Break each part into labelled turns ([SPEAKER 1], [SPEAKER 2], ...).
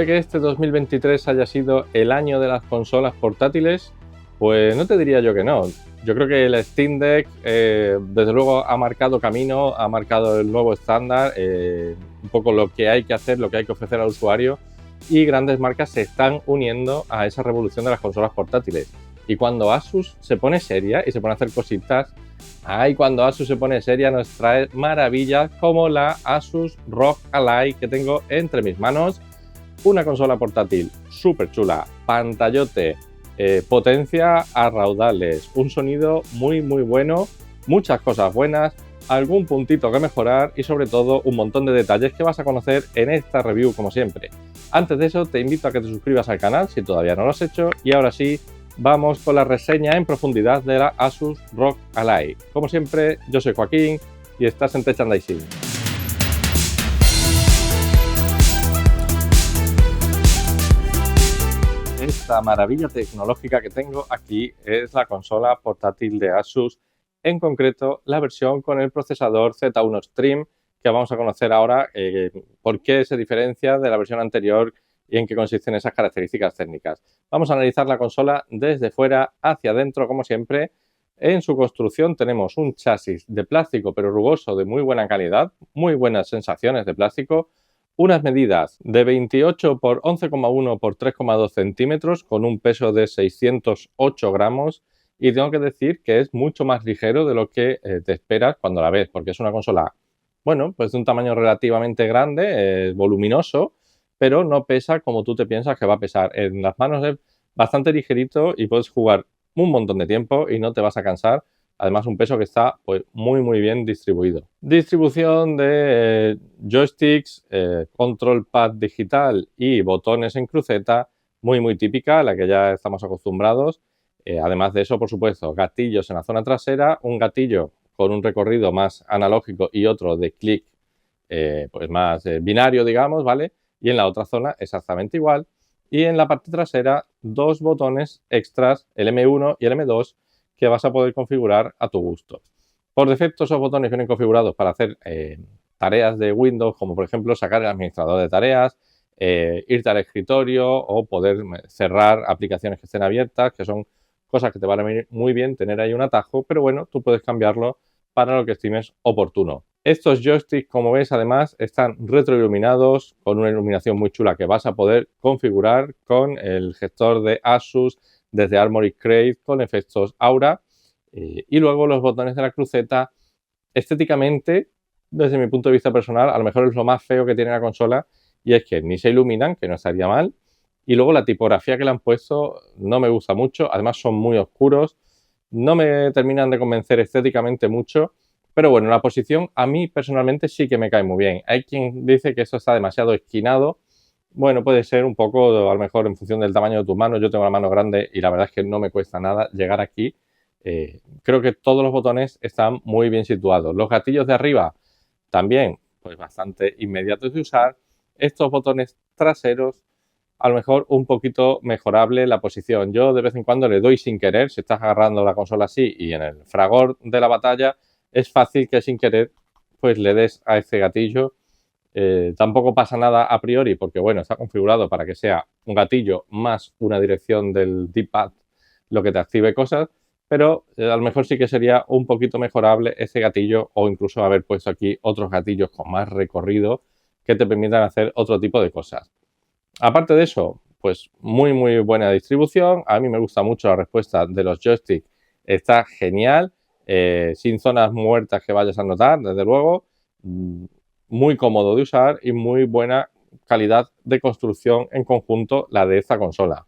[SPEAKER 1] ¿Puede que este 2023 haya sido el año de las consolas portátiles? Pues no te diría yo que no. Yo creo que el Steam Deck, desde luego, ha marcado camino, ha marcado el nuevo estándar, un poco lo que hay que hacer, lo que hay que ofrecer al usuario, y grandes marcas se están uniendo a esa revolución de las consolas portátiles. Y cuando Asus se pone seria y se pone a hacer cositas, cuando Asus se pone seria nos trae maravillas como la Asus ROG Ally que tengo entre mis manos. Una consola portátil súper chula, pantallote, potencia a raudales, un sonido muy bueno, muchas cosas buenas, algún puntito que mejorar y sobre todo un montón de detalles que vas a conocer en esta review como siempre. Antes de eso te invito a que te suscribas al canal si todavía no lo has hecho y ahora sí, vamos con la reseña en profundidad de la Asus ROG Ally. Como siempre, yo soy Joaquín y estás en Techandising. Esta maravilla tecnológica que tengo aquí es la consola portátil de Asus, en concreto la versión con el procesador Z1 Extreme, que vamos a conocer ahora por qué se diferencia de la versión anterior y en qué consisten esas características técnicas. Vamos a analizar la consola desde fuera hacia adentro, como siempre. En su construcción tenemos un chasis de plástico pero rugoso de muy buena calidad, muy buenas sensaciones de plástico, unas medidas de 28 por 11,1 por 3,2 centímetros con un peso de 608 gramos y tengo que decir que es mucho más ligero de lo que te esperas cuando la ves, porque es una consola, bueno, pues de un tamaño relativamente grande, voluminoso, pero no pesa como tú te piensas que va a pesar. En las manos es bastante ligerito y puedes jugar un montón de tiempo y no te vas a cansar. Además, un peso que está pues, muy bien distribuido. Distribución de joysticks, control pad digital y botones en cruceta, muy típica, a la que ya estamos acostumbrados. Además de eso, por supuesto, gatillos en la zona trasera, un gatillo con un recorrido más analógico y otro de clic pues más binario, digamos, ¿vale? Y en la otra zona exactamente igual. Y en la parte trasera, dos botones extras, el M1 y el M2, que vas a poder configurar a tu gusto. Por defecto, esos botones vienen configurados para hacer tareas de Windows, como por ejemplo sacar el administrador de tareas, irte al escritorio o poder cerrar aplicaciones que estén abiertas, que son cosas que te van a venir muy bien tener ahí un atajo, pero bueno, tú puedes cambiarlo para lo que estimes oportuno. Estos joysticks, como ves, además están retroiluminados con una iluminación muy chula que vas a poder configurar con el gestor de Asus desde Armoury Crate con efectos Aura. Y luego los botones de la cruceta, estéticamente, desde mi punto de vista personal, a lo mejor es lo más feo que tiene la consola y es que ni se iluminan, que no estaría mal, y luego la tipografía que le han puesto no me gusta mucho, además son muy oscuros, no me terminan de convencer estéticamente mucho, pero bueno, la posición a mí personalmente sí que me cae muy bien. Hay quien dice que esto está demasiado esquinado. Bueno, puede ser un poco, a lo mejor, en función del tamaño de tus manos. Yo tengo la mano grande y la verdad es que no me cuesta nada llegar aquí. Creo que todos los botones están muy bien situados. Los gatillos de arriba también, pues bastante inmediatos de usar. Estos botones traseros, a lo mejor un poquito mejorable la posición. Yo de vez en cuando le doy sin querer, si estás agarrando la consola así y en el fragor de la batalla, es fácil que sin querer pues le des a este gatillo. Tampoco pasa nada a priori porque, bueno, está configurado para que sea un gatillo más una dirección del D-pad lo que te active cosas, pero a lo mejor sí que sería un poquito mejorable ese gatillo o incluso haber puesto aquí otros gatillos con más recorrido que te permitan hacer otro tipo de cosas. Aparte de eso, pues muy buena distribución. A mí me gusta mucho la respuesta de los joysticks. Está genial, sin zonas muertas que vayas a notar, desde luego. Muy cómodo de usar y muy buena calidad de construcción en conjunto la de esta consola.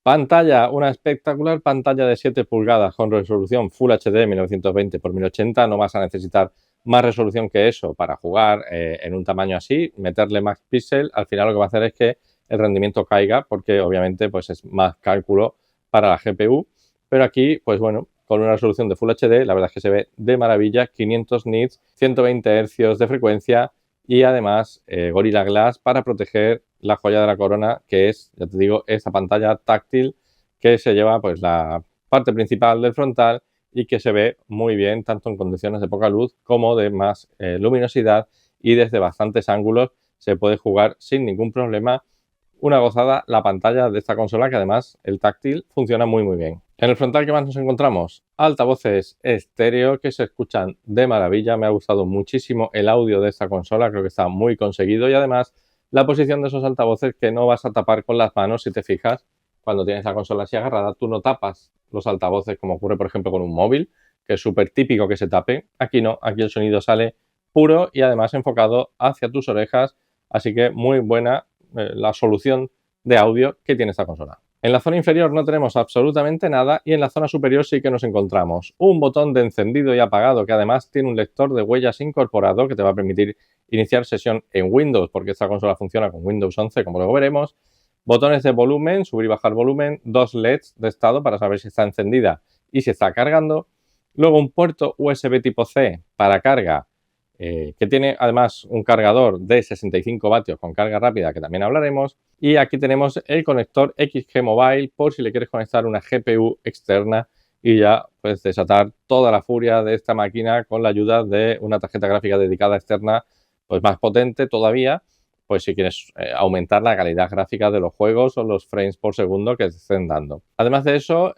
[SPEAKER 1] Pantalla, una espectacular pantalla de 7 pulgadas con resolución Full HD 1920 x 1080. No vas a necesitar más resolución que eso para jugar en un tamaño así, meterle más píxel. Al final lo que va a hacer es que el rendimiento caiga porque obviamente pues es más cálculo para la GPU. Pero aquí, pues bueno, con una resolución de Full HD, la verdad es que se ve de maravilla, 500 nits, 120 Hz de frecuencia y además Gorilla Glass para proteger la joya de la corona, que es, ya te digo, esta pantalla táctil que se lleva pues la parte principal del frontal y que se ve muy bien tanto en condiciones de poca luz como de más luminosidad y desde bastantes ángulos se puede jugar sin ningún problema una gozada la pantalla de esta consola, que además el táctil funciona muy bien. En el frontal, ¿qué más nos encontramos? Altavoces estéreo que se escuchan de maravilla. Me ha gustado muchísimo el audio de esta consola, creo que está muy conseguido, y además la posición de esos altavoces que no vas a tapar con las manos. Si te fijas, cuando tienes la consola así agarrada, tú no tapas los altavoces como ocurre por ejemplo con un móvil, que es súper típico que se tape. Aquí no, aquí el sonido sale puro y además enfocado hacia tus orejas, así que muy buena la solución de audio que tiene esta consola. En la zona inferior no tenemos absolutamente nada y en la zona superior sí que nos encontramos un botón de encendido y apagado que además tiene un lector de huellas incorporado que te va a permitir iniciar sesión en Windows, porque esta consola funciona con Windows 11, como luego veremos. Botones de volumen, subir y bajar volumen, dos LEDs de estado para saber si está encendida y si está cargando. Luego un puerto USB tipo C para carga, que tiene además un cargador de 65 vatios con carga rápida, que también hablaremos. Y aquí tenemos el conector XG Mobile por si le quieres conectar una GPU externa y ya puedes desatar toda la furia de esta máquina con la ayuda de una tarjeta gráfica dedicada externa, pues más potente todavía, pues si quieres aumentar la calidad gráfica de los juegos o los frames por segundo que te estén dando. Además de eso,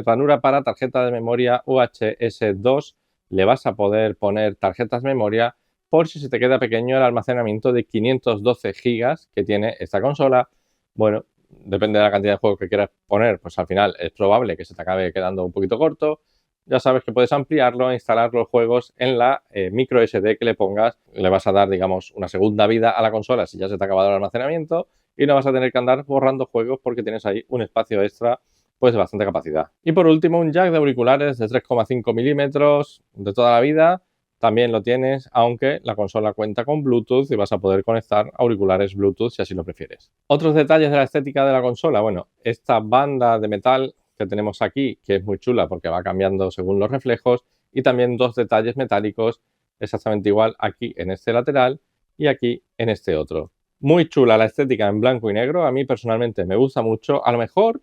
[SPEAKER 1] ranura para tarjeta de memoria UHS 2. Le vas a poder poner tarjetas memoria por si se te queda pequeño el almacenamiento de 512 gigas que tiene esta consola. Bueno, depende de la cantidad de juegos que quieras poner, pues al final es probable que se te acabe quedando un poquito corto. Ya sabes que puedes ampliarlo e instalar los juegos en la micro SD que le pongas. Le vas a dar, digamos, una segunda vida a la consola si ya se te ha acabado el almacenamiento y no vas a tener que andar borrando juegos porque tienes ahí un espacio extra pues de bastante capacidad. Y por último, un jack de auriculares de 3,5 milímetros de toda la vida. También lo tienes, aunque la consola cuenta con Bluetooth y vas a poder conectar auriculares Bluetooth si así lo prefieres. Otros detalles de la estética de la consola. Bueno, esta banda de metal que tenemos aquí, que es muy chula porque va cambiando según los reflejos, y también dos detalles metálicos exactamente igual aquí en este lateral y aquí en este otro. Muy chula la estética en blanco y negro, a mí personalmente me gusta mucho. A lo mejor,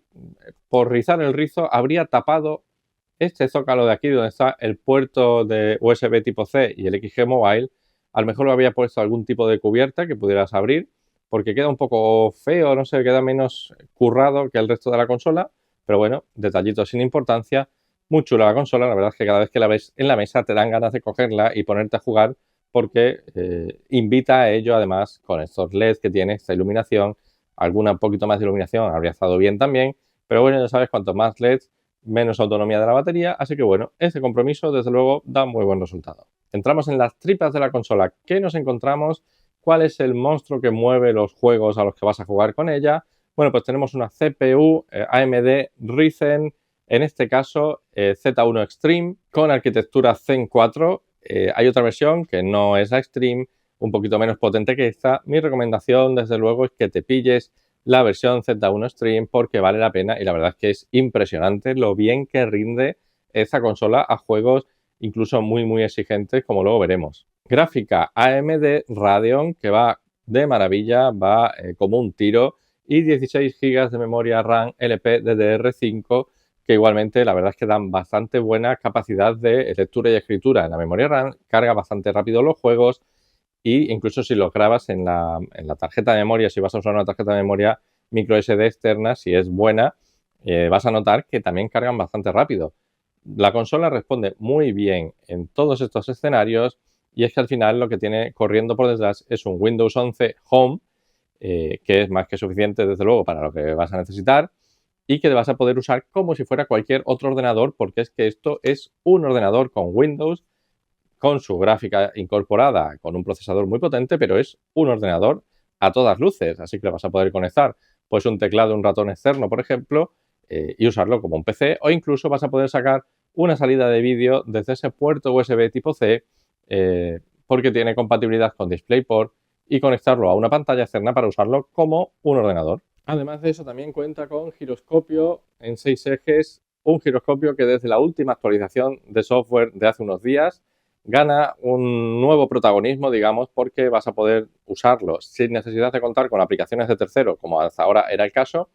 [SPEAKER 1] por rizar el rizo, habría tapado este zócalo de aquí donde está el puerto de USB tipo C y el XG Mobile. A lo mejor lo había puesto algún tipo de cubierta que pudieras abrir, porque queda un poco feo, no sé, queda menos currado que el resto de la consola. Pero bueno, detallitos sin importancia. Muy chula la consola, la verdad es que cada vez que la ves en la mesa te dan ganas de cogerla y ponerte a jugar, porque invita a ello, además, con estos LEDs que tiene, esta iluminación. Alguna un poquito más de iluminación habría estado bien también, pero bueno, ya sabes, cuanto más LEDs, menos autonomía de la batería, así que bueno, este compromiso desde luego da muy buen resultado. Entramos en las tripas de la consola. ¿Qué nos encontramos? ¿Cuál es el monstruo que mueve los juegos a los que vas a jugar con ella? Bueno, pues tenemos una CPU AMD Ryzen, en este caso Z1 Extreme, con arquitectura Zen 4. Hay otra versión que no es la Extreme, un poquito menos potente que esta. Mi recomendación, desde luego, es que te pilles la versión Z1 Extreme porque vale la pena y la verdad es que es impresionante lo bien que rinde esta consola a juegos incluso muy exigentes, como luego veremos. Gráfica AMD Radeon, que va de maravilla, va como un tiro, y 16 GB de memoria RAM LP DDR5, que igualmente la verdad es que dan bastante buena capacidad de lectura y escritura en la memoria RAM, carga bastante rápido los juegos, y incluso si lo grabas en la tarjeta de memoria, si vas a usar una tarjeta de memoria micro SD externa, si es buena, vas a notar que también cargan bastante rápido. La consola responde muy bien en todos estos escenarios, y es que al final lo que tiene corriendo por detrás es un Windows 11 Home, que es más que suficiente desde luego para lo que vas a necesitar y que vas a poder usar como si fuera cualquier otro ordenador, porque es que esto es un ordenador con Windows, con su gráfica incorporada, con un procesador muy potente, pero es un ordenador a todas luces, así que le vas a poder conectar pues un teclado, un ratón externo, por ejemplo, y usarlo como un PC, o incluso vas a poder sacar una salida de vídeo desde ese puerto USB tipo C, porque tiene compatibilidad con DisplayPort, y conectarlo a una pantalla externa para usarlo como un ordenador. Además de eso, también cuenta con giroscopio en 6 ejes, un giroscopio que desde la última actualización de software de hace unos días gana un nuevo protagonismo, digamos, porque vas a poder usarlo sin necesidad de contar con aplicaciones de tercero, como hasta ahora era el caso.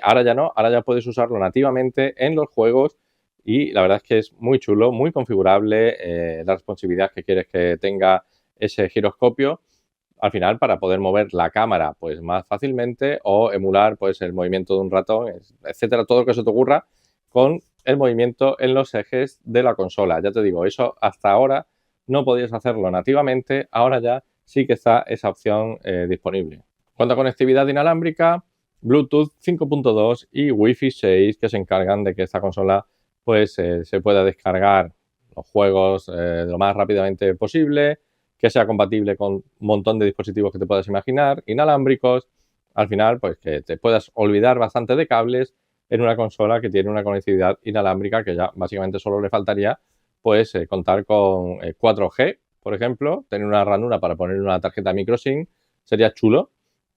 [SPEAKER 1] Ahora ya no, ahora ya puedes usarlo nativamente en los juegos, y la verdad es que es muy chulo, muy configurable, la responsividad que quieres que tenga ese giroscopio. al final para poder mover la cámara pues más fácilmente o emular pues el movimiento de un ratón, etcétera, todo lo que se te ocurra con el movimiento en los ejes de la consola. Ya te digo, eso hasta ahora no podías hacerlo nativamente, ahora ya sí que está esa opción disponible. En cuanto a conectividad inalámbrica, Bluetooth 5.2 y Wi-Fi 6 que se encargan de que esta consola pues se pueda descargar los juegos lo más rápidamente posible, que sea compatible con un montón de dispositivos que te puedas imaginar, inalámbricos, al final pues que te puedas olvidar bastante de cables en una consola que tiene una conectividad inalámbrica que ya básicamente solo le faltaría pues contar con 4G, por ejemplo, tener una ranura para poner una tarjeta microSIM, sería chulo,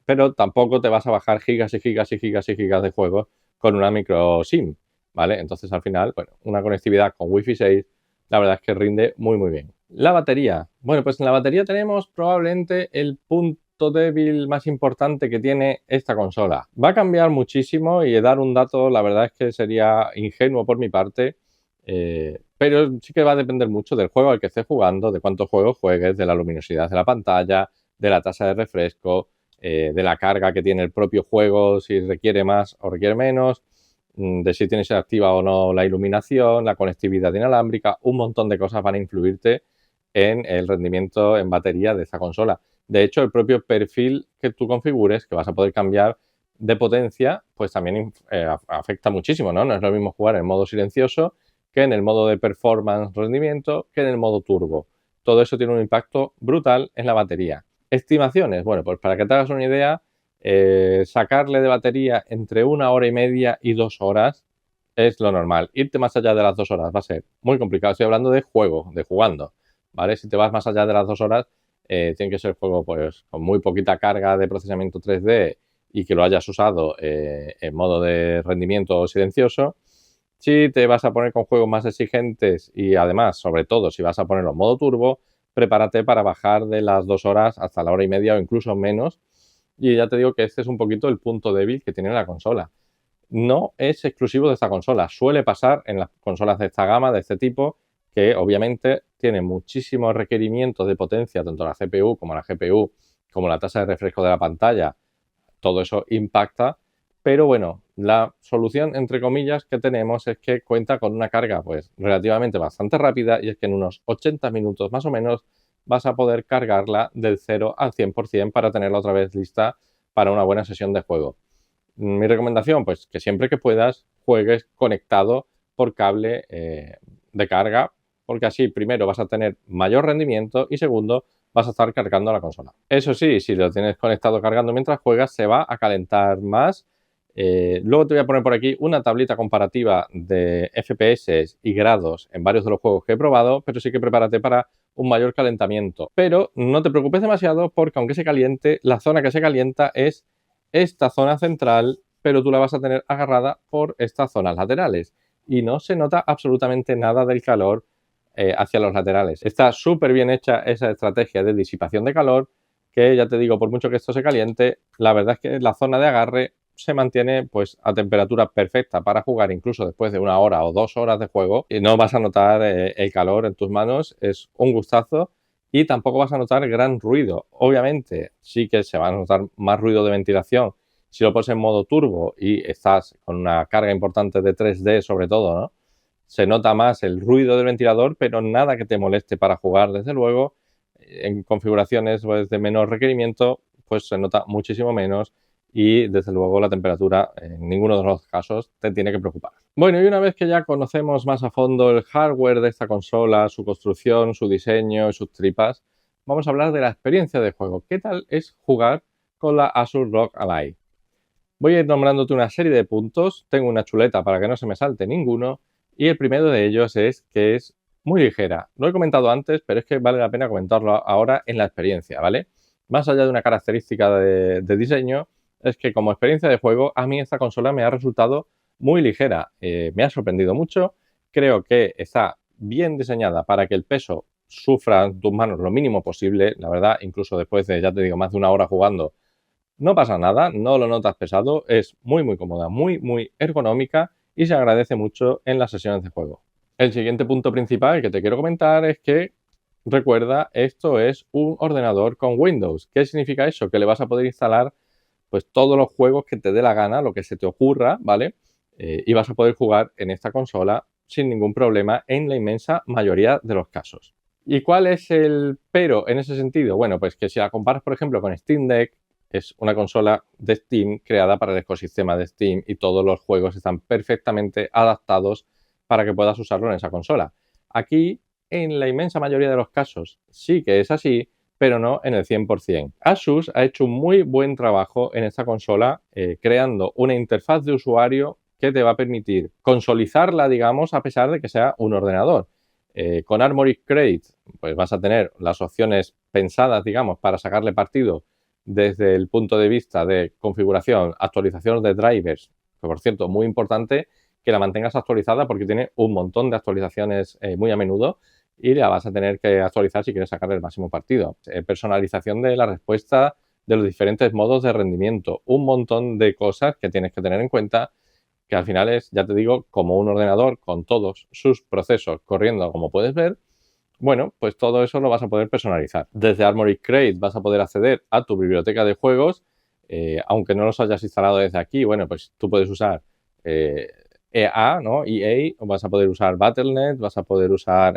[SPEAKER 1] pero tampoco te vas a bajar gigas y gigas y gigas y gigas de juegos con una micro SIM, ¿vale? Entonces al final, bueno, una conectividad con Wi-Fi 6, la verdad es que rinde muy muy bien. La batería. Bueno, pues en la batería tenemos probablemente el punto débil más importante que tiene esta consola. Va a cambiar muchísimo y dar un dato, la verdad es que sería ingenuo por mi parte, pero sí que va a depender mucho del juego al que estés jugando, de cuántos juegos juegues, de la luminosidad de la pantalla, de la tasa de refresco, de la carga que tiene el propio juego, si requiere más o requiere menos, de si tienes activa o no la iluminación, la conectividad inalámbrica, un montón de cosas van a influirte en el rendimiento en batería de esta consola. De hecho, el propio perfil que tú configures, que vas a poder cambiar de potencia, pues también afecta muchísimo, ¿no? No es lo mismo jugar en modo silencioso que en el modo de performance rendimiento, que en el modo turbo. Todo eso tiene un impacto brutal en la batería. Estimaciones, bueno, pues para que te hagas una idea, sacarle de batería entre 1 hora y media y 2 horas es lo normal. Irte más allá de las 2 horas va a ser muy complicado. Estoy hablando de juego, de jugando, ¿vale? Si te vas más allá de las 2 horas, tiene que ser juego pues con muy poquita carga de procesamiento 3D y que lo hayas usado en modo de rendimiento silencioso. Si te vas a poner con juegos más exigentes y además, sobre todo, si vas a ponerlo en modo turbo, prepárate para bajar de las 2 horas hasta la hora y media o incluso menos. Y ya te digo que este es un poquito el punto débil que tiene la consola. No es exclusivo de esta consola, suele pasar en las consolas de esta gama, de este tipo, que obviamente tienen muchísimos requerimientos de potencia, tanto la CPU como la GPU, como la tasa de refresco de la pantalla, todo eso impacta, pero bueno, la solución, entre comillas, que tenemos es que cuenta con una carga pues relativamente bastante rápida y es que en unos 80 minutos más o menos vas a poder cargarla del 0 al 100% para tenerla otra vez lista para una buena sesión de juego. Mi recomendación, pues que siempre que puedas juegues conectado por cable de carga, porque así primero vas a tener mayor rendimiento y segundo vas a estar cargando la consola. Eso sí, si lo tienes conectado cargando mientras juegas, se va a calentar más. Luego te voy a poner por aquí una tablita comparativa de FPS y grados en varios de los juegos que he probado, pero sí que prepárate para un mayor calentamiento. Pero no te preocupes demasiado porque aunque se caliente, la zona que se calienta es esta zona central, pero tú la vas a tener agarrada por estas zonas laterales y no se nota absolutamente nada del calor hacia los laterales. Está súper bien hecha esa estrategia de disipación de calor que ya te digo, por mucho que esto se caliente, la verdad es que la zona de agarre se mantiene pues a temperatura perfecta para jugar incluso después de 1 hora o 2 horas de juego y no vas a notar el calor en tus manos, es un gustazo y tampoco vas a notar gran ruido. Obviamente sí que se va a notar más ruido de ventilación si lo pones en modo turbo y estás con una carga importante de 3D sobre todo, ¿no? Se nota más el ruido del ventilador, pero nada que te moleste para jugar, desde luego. En configuraciones pues, de menor requerimiento, pues se nota muchísimo menos y desde luego la temperatura en ninguno de los casos te tiene que preocupar. Bueno, y una vez que ya conocemos más a fondo el hardware de esta consola, su construcción, su diseño y sus tripas, vamos a hablar de la experiencia de juego. ¿Qué tal es jugar con la Asus ROG Ally? Voy a ir nombrándote una serie de puntos, tengo una chuleta para que no se me salte ninguno y el primero de ellos es que es muy ligera. Lo he comentado antes, pero es que vale la pena comentarlo ahora en la experiencia, ¿vale? Más allá de una característica de diseño, es que como experiencia de juego, a mí esta consola me ha resultado muy ligera. Me ha sorprendido mucho. Creo que está bien diseñada para que el peso sufra en tus manos lo mínimo posible. La verdad, incluso después de, ya te digo, más de 1 hora jugando, no pasa nada, no lo notas pesado, es muy muy cómoda, muy muy ergonómica y se agradece mucho en las sesiones de juego. El siguiente punto principal que te quiero comentar es que recuerda, esto es un ordenador con Windows. ¿Qué significa eso? Que le vas a poder instalar pues todos los juegos que te dé la gana, lo que se te ocurra, ¿vale? Y vas a poder jugar en esta consola sin ningún problema en la inmensa mayoría de los casos. ¿Y cuál es el pero en ese sentido? Bueno, pues que si la comparas, por ejemplo, con Steam Deck, es una consola de Steam creada para el ecosistema de Steam y todos los juegos están perfectamente adaptados para que puedas usarlo en esa consola. Aquí, en la inmensa mayoría de los casos, sí que es así, pero no en el 100%. Asus ha hecho un muy buen trabajo en esta consola creando una interfaz de usuario que te va a permitir consolizarla, digamos, a pesar de que sea un ordenador. Con Armoury Crate, pues vas a tener las opciones pensadas, digamos, para sacarle partido desde el punto de vista de configuración, actualización de drivers, que por cierto, muy importante que la mantengas actualizada porque tiene un montón de actualizaciones muy a menudo y la vas a tener que actualizar si quieres sacarle el máximo partido. Personalización de la respuesta de los diferentes modos de rendimiento, un montón de cosas que tienes que tener en cuenta que al final es, ya te digo, como un ordenador con todos sus procesos corriendo como puedes ver. Bueno, pues todo eso lo vas a poder personalizar. Desde Armoury Crate vas a poder acceder a tu biblioteca de juegos, aunque no los hayas instalado desde aquí, bueno, pues tú puedes usar EA, ¿no? EA, vas a poder usar Battle.net, vas a poder usar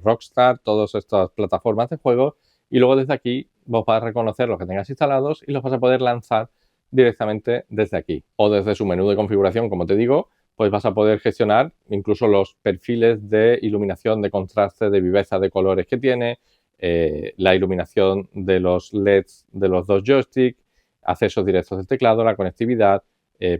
[SPEAKER 1] Rockstar, todas estas plataformas de juego y luego desde aquí vos vas a reconocer los que tengas instalados y los vas a poder lanzar directamente desde aquí o desde su menú de configuración, como te digo, pues vas a poder gestionar incluso los perfiles de iluminación, de contraste, de viveza de colores que tiene, la iluminación de los LEDs de los dos joysticks, accesos directos del teclado, la conectividad,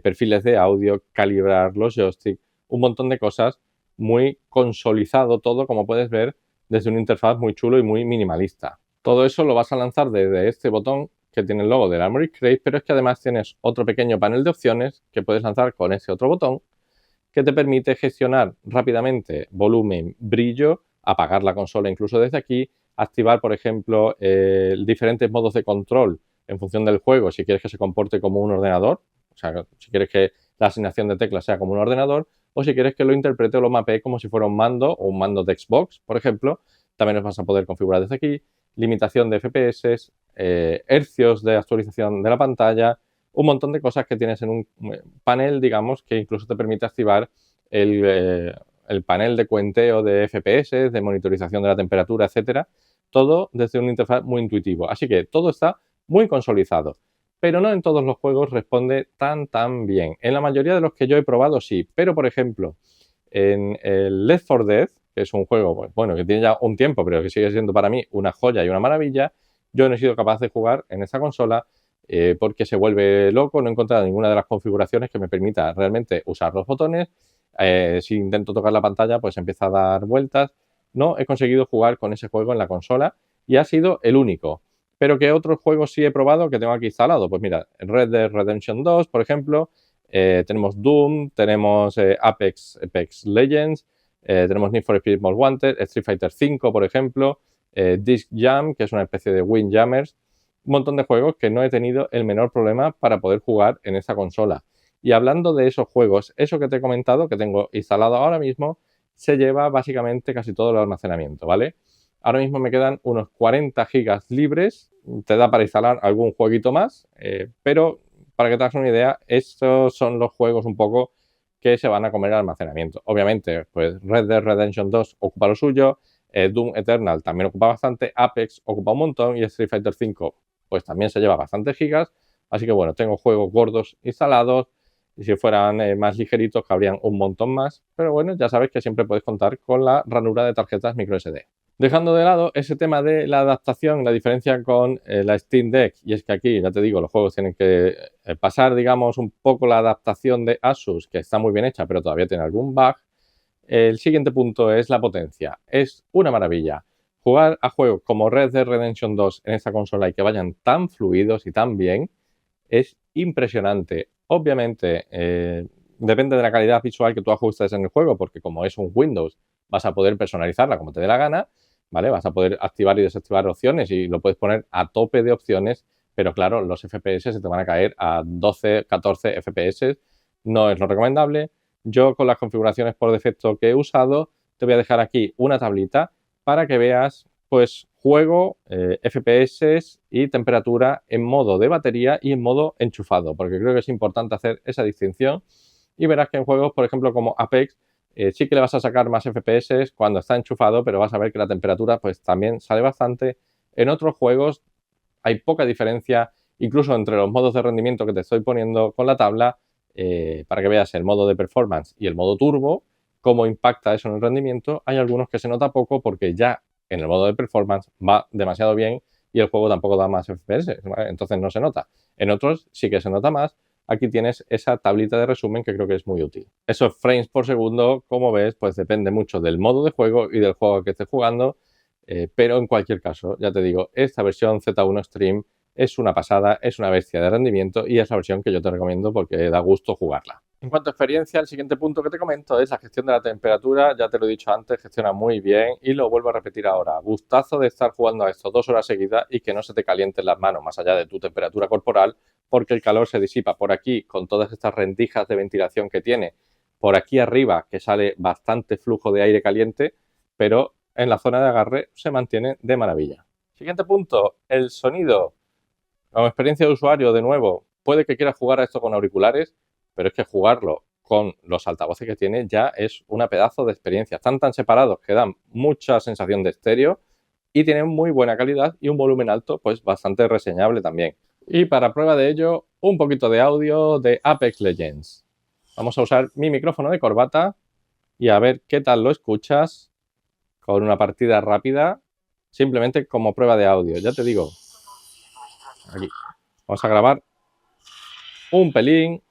[SPEAKER 1] perfiles de audio, calibrar los joysticks, un montón de cosas, muy consolidado todo, como puedes ver, desde una interfaz muy chulo y muy minimalista. Todo eso lo vas a lanzar desde este botón que tiene el logo del Armoury Crate, pero es que además tienes otro pequeño panel de opciones que puedes lanzar con ese otro botón que te permite gestionar rápidamente volumen, brillo, apagar la consola incluso desde aquí, activar, por ejemplo, diferentes modos de control en función del juego, si quieres que se comporte como un ordenador, o sea, si quieres que la asignación de teclas sea como un ordenador, o si quieres que lo interprete o lo mapee como si fuera un mando o un mando de Xbox, por ejemplo, también los vas a poder configurar desde aquí, limitación de FPS, hercios de actualización de la pantalla, un montón de cosas que tienes en un panel, digamos, que incluso te permite activar el panel de cuenteo de FPS, de monitorización de la temperatura, etcétera, todo desde una interfaz muy intuitivo. Así que todo está muy consolidado, pero no en todos los juegos responde tan bien. En la mayoría de los que yo he probado sí, pero por ejemplo, en el Left 4 Dead, que es un juego, pues, bueno, que tiene ya un tiempo, pero que sigue siendo para mí una joya y una maravilla, yo no he sido capaz de jugar en esta consola porque se vuelve loco, no he encontrado ninguna de las configuraciones que me permita realmente usar los botones. Si intento tocar la pantalla, pues empieza a dar vueltas. No he conseguido jugar con ese juego en la consola y ha sido el único. Pero ¿qué otros juegos sí he probado que tengo aquí instalado? Pues mira, Red Dead Redemption 2, por ejemplo, tenemos Doom, tenemos Apex Legends, tenemos Need for Speed Most Wanted, Street Fighter 5, por ejemplo, Disc Jam, que es una especie de Windjammers, un montón de juegos que no he tenido el menor problema para poder jugar en esta consola. Y hablando de esos juegos, eso que te he comentado, que tengo instalado ahora mismo, se lleva básicamente casi todo el almacenamiento, ¿vale? Ahora mismo me quedan unos 40 gigas libres, te da para instalar algún jueguito más, pero para que te hagas una idea, estos son los juegos un poco que se van a comer el almacenamiento. Obviamente, pues Red Dead Redemption 2 ocupa lo suyo, Doom Eternal también ocupa bastante, Apex ocupa un montón y Street Fighter 5 pues también se lleva bastantes gigas. Así que bueno, tengo juegos gordos instalados y si fueran más ligeritos cabrían un montón más. Pero bueno, ya sabes que siempre puedes contar con la ranura de tarjetas microSD. Dejando de lado ese tema de la adaptación, la diferencia con la Steam Deck, y es que aquí, ya te digo, los juegos tienen que pasar, digamos, un poco la adaptación de Asus, que está muy bien hecha, pero todavía tiene algún bug. El siguiente punto es la potencia. Es una maravilla. Jugar a juegos como Red Dead Redemption 2 en esta consola y que vayan tan fluidos y tan bien es impresionante. Obviamente, depende de la calidad visual que tú ajustes en el juego, porque como es un Windows, vas a poder personalizarla como te dé la gana, ¿vale? Vas a poder activar y desactivar opciones y lo puedes poner a tope de opciones, pero claro, los FPS se te van a caer a 12, 14 FPS. No es lo recomendable. Yo con las configuraciones por defecto que he usado, te voy a dejar aquí una tablita para que veas pues juego, FPS y temperatura en modo de batería y en modo enchufado, porque creo que es importante hacer esa distinción. Y verás que en juegos, por ejemplo, como Apex, sí que le vas a sacar más FPS cuando está enchufado, pero vas a ver que la temperatura pues también sale bastante. En otros juegos hay poca diferencia, incluso entre los modos de rendimiento que te estoy poniendo con la tabla, para que veas el modo de performance y el modo turbo, cómo impacta eso en el rendimiento. Hay algunos que se nota poco porque ya en el modo de performance va demasiado bien y el juego tampoco da más FPS, ¿vale? Entonces no se nota. En otros sí que se nota más. Aquí tienes esa tablita de resumen que creo que es muy útil. Esos frames por segundo, como ves, pues depende mucho del modo de juego y del juego que estés jugando, pero en cualquier caso, ya te digo, esta versión Z1 Extreme es una pasada, es una bestia de rendimiento y es la versión que yo te recomiendo porque da gusto jugarla. En cuanto a experiencia, el siguiente punto que te comento es la gestión de la temperatura. Ya te lo he dicho antes, gestiona muy bien y lo vuelvo a repetir ahora. Gustazo de estar jugando a esto 2 horas seguidas y que no se te calienten las manos más allá de tu temperatura corporal, porque el calor se disipa por aquí con todas estas rendijas de ventilación que tiene, por aquí arriba que sale bastante flujo de aire caliente, pero en la zona de agarre se mantiene de maravilla. Siguiente punto, el sonido. Como experiencia de usuario, de nuevo, puede que quieras jugar a esto con auriculares, pero es que jugarlo con los altavoces que tiene ya es una pedazo de experiencia. Están tan separados que dan mucha sensación de estéreo y tienen muy buena calidad y un volumen alto, pues bastante reseñable también. Y para prueba de ello, un poquito de audio de Apex Legends. Vamos a usar mi micrófono de corbata y a ver qué tal lo escuchas con una partida rápida, simplemente como prueba de audio. Ya te digo, aquí vamos a grabar un pelín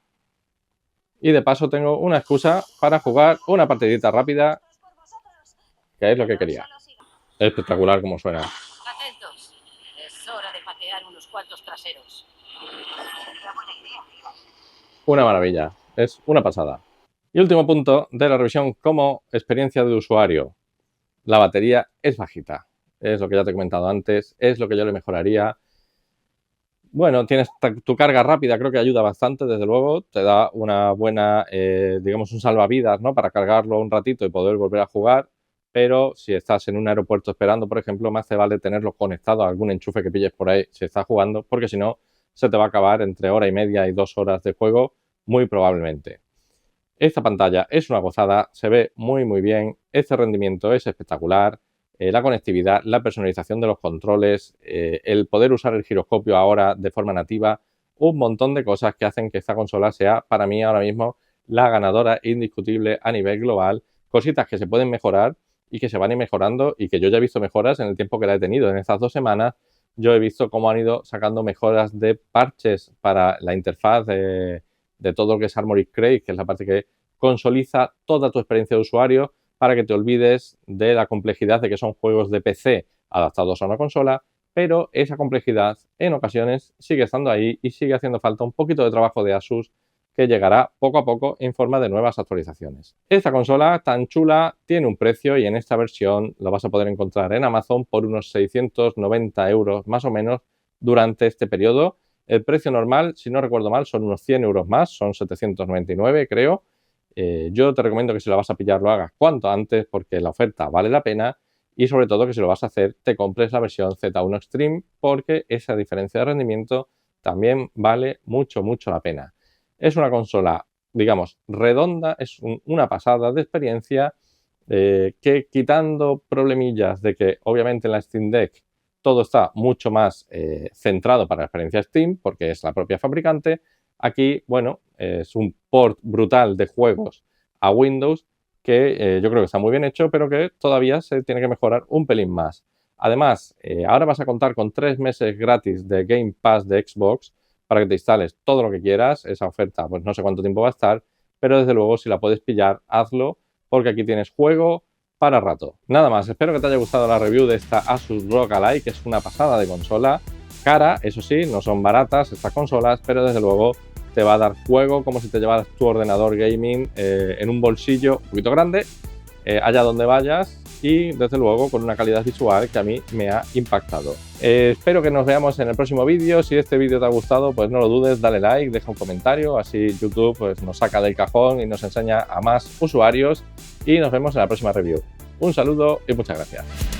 [SPEAKER 1] y de paso tengo una excusa para jugar una partidita rápida, que es lo que quería. Espectacular como suena.
[SPEAKER 2] Atentos, es hora de patear unos cuantos traseros.
[SPEAKER 1] Una maravilla, es una pasada. Y último punto de la revisión como experiencia de usuario. La batería es bajita, es lo que ya te he comentado antes, es lo que yo le mejoraría. Bueno, tienes tu carga rápida, creo que ayuda bastante, desde luego. Te da una buena, digamos, un salvavidas, ¿no? Para cargarlo un ratito y poder volver a jugar. Pero si estás en un aeropuerto esperando, por ejemplo, más te vale tenerlo conectado a algún enchufe que pilles por ahí si estás jugando, porque si no, se te va a acabar entre hora y media y 2 horas de juego, muy probablemente. Esta pantalla es una gozada, se ve muy muy bien, este rendimiento es espectacular. La conectividad, la personalización de los controles, el poder usar el giroscopio ahora de forma nativa, un montón de cosas que hacen que esta consola sea para mí ahora mismo la ganadora indiscutible a nivel global. Cositas que se pueden mejorar y que se van a ir mejorando y que yo ya he visto mejoras en el tiempo que la he tenido. En estas 2 semanas yo he visto cómo han ido sacando mejoras de parches para la interfaz de todo lo que es Armoury Crate, que es la parte que consoliza toda tu experiencia de usuario, para que te olvides de la complejidad de que son juegos de PC adaptados a una consola, pero esa complejidad en ocasiones sigue estando ahí y sigue haciendo falta un poquito de trabajo de Asus que llegará poco a poco en forma de nuevas actualizaciones. Esta consola tan chula tiene un precio y en esta versión lo vas a poder encontrar en Amazon por unos 690 euros más o menos durante este periodo. El precio normal, si no recuerdo mal, son unos 100 euros más, son 799 creo. Yo te recomiendo que si la vas a pillar lo hagas cuanto antes porque la oferta vale la pena y sobre todo que si lo vas a hacer te compres la versión Z1 Extreme porque esa diferencia de rendimiento también vale mucho la pena. Es una consola, digamos, redonda, es una pasada de experiencia que quitando problemillas de que obviamente en la Steam Deck todo está mucho más centrado para la experiencia Steam porque es la propia fabricante. Aquí, bueno, es un port brutal de juegos a Windows que yo creo que está muy bien hecho, pero que todavía se tiene que mejorar un pelín más. Además, ahora vas a contar con 3 meses gratis de Game Pass de Xbox para que te instales todo lo que quieras. Esa oferta, pues no sé cuánto tiempo va a estar, pero desde luego si la puedes pillar, hazlo, porque aquí tienes juego para rato. Nada más, espero que te haya gustado la review de esta Asus ROG Ally, que es una pasada de consola. Cara, eso sí, no son baratas estas consolas, pero desde luego te va a dar juego como si te llevaras tu ordenador gaming en un bolsillo un poquito grande, allá donde vayas, y desde luego con una calidad visual que a mí me ha impactado. Espero que nos veamos en el próximo vídeo. Si este vídeo te ha gustado, pues no lo dudes, dale like, deja un comentario, así YouTube pues nos saca del cajón y nos enseña a más usuarios, y nos vemos en la próxima review. Un saludo y muchas gracias.